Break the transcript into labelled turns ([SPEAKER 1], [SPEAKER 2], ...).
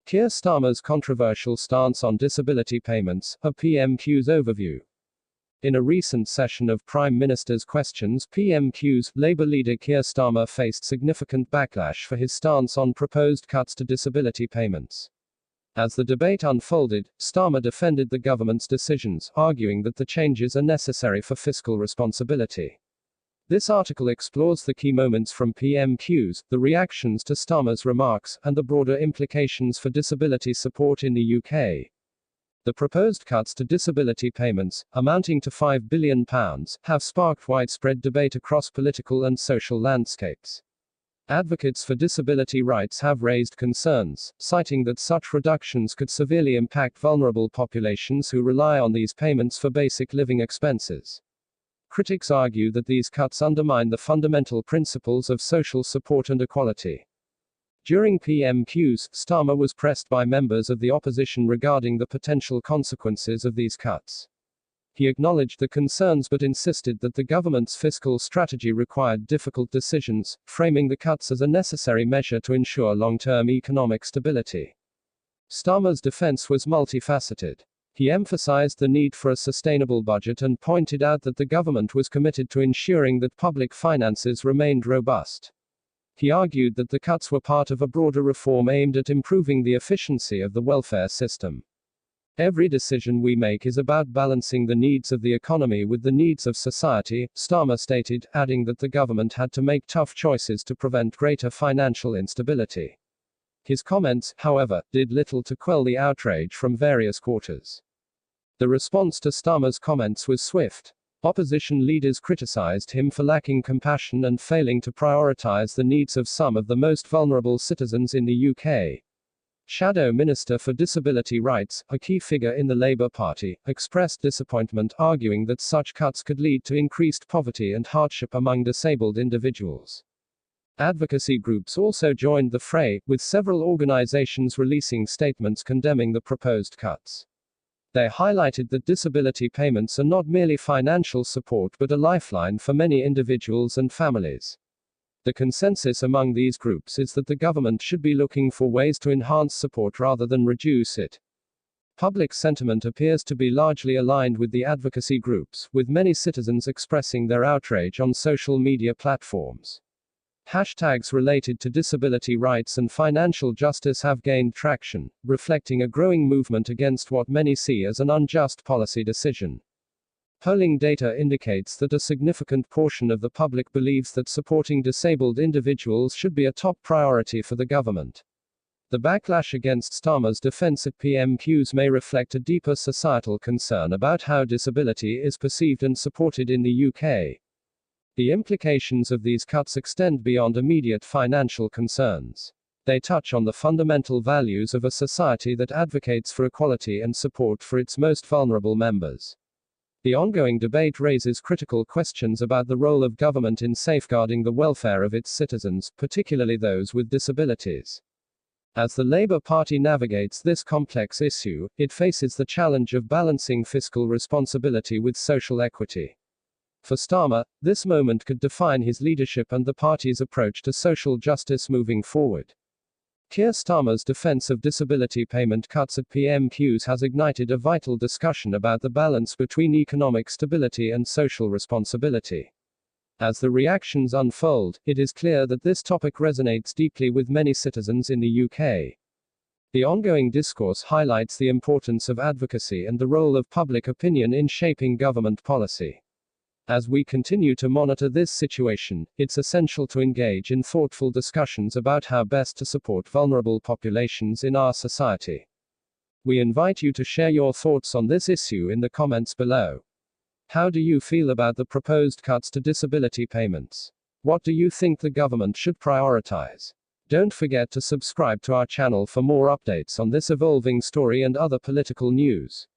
[SPEAKER 1] Keir Starmer's controversial stance on disability payments, a PMQs overview. In a recent session of Prime Minister's Questions (PMQs), Labour leader Keir Starmer faced significant backlash for his stance on proposed cuts to disability payments. As the debate unfolded, Starmer defended the government's decisions, arguing that the changes are necessary for fiscal responsibility. This article explores the key moments from PMQs, the reactions to Starmer's remarks, and the broader implications for disability support in the UK. The proposed cuts to disability payments, amounting to £5 billion, have sparked widespread debate across political and social landscapes. Advocates for disability rights have raised concerns, citing that such reductions could severely impact vulnerable populations who rely on these payments for basic living expenses. Critics argue that these cuts undermine the fundamental principles of social support and equality. During PMQs, Starmer was pressed by members of the opposition regarding the potential consequences of these cuts. He acknowledged the concerns but insisted that the government's fiscal strategy required difficult decisions, framing the cuts as a necessary measure to ensure long-term economic stability. Starmer's defense was multifaceted. He emphasized the need for a sustainable budget and pointed out that the government was committed to ensuring that public finances remained robust. He argued that the cuts were part of a broader reform aimed at improving the efficiency of the welfare system. Every decision we make is about balancing the needs of the economy with the needs of society, Starmer stated, adding that the government had to make tough choices to prevent greater financial instability. His comments, however, did little to quell the outrage from various quarters. The response to Starmer's comments was swift. Opposition leaders criticized him for lacking compassion and failing to prioritize the needs of some of the most vulnerable citizens in the UK. Shadow Minister for Disability Rights, a key figure in the Labour Party, expressed disappointment, arguing that such cuts could lead to increased poverty and hardship among disabled individuals. Advocacy groups also joined the fray, with several organizations releasing statements condemning the proposed cuts. They highlighted that disability payments are not merely financial support but a lifeline for many individuals and families. The consensus among these groups is that the government should be looking for ways to enhance support rather than reduce it. Public sentiment appears to be largely aligned with the advocacy groups, with many citizens expressing their outrage on social media platforms. Hashtags related to disability rights and financial justice have gained traction, reflecting a growing movement against what many see as an unjust policy decision. Polling data indicates that a significant portion of the public believes that supporting disabled individuals should be a top priority for the government. The backlash against Starmer's defense at PMQs may reflect a deeper societal concern about how disability is perceived and supported in the UK. The implications of these cuts extend beyond immediate financial concerns. They touch on the fundamental values of a society that advocates for equality and support for its most vulnerable members. The ongoing debate raises critical questions about the role of government in safeguarding the welfare of its citizens, particularly those with disabilities. As the Labour Party navigates this complex issue, it faces the challenge of balancing fiscal responsibility with social equity. For Starmer, this moment could define his leadership and the party's approach to social justice moving forward. Keir Starmer's defense of disability payment cuts at PMQs has ignited a vital discussion about the balance between economic stability and social responsibility. As the reactions unfold, it is clear that this topic resonates deeply with many citizens in the UK. The ongoing discourse highlights the importance of advocacy and the role of public opinion in shaping government policy. As we continue to monitor this situation, it's essential to engage in thoughtful discussions about how best to support vulnerable populations in our society. We invite you to share your thoughts on this issue in the comments below. How do you feel about the proposed cuts to disability payments? What do you think the government should prioritize? Don't forget to subscribe to our channel for more updates on this evolving story and other political news.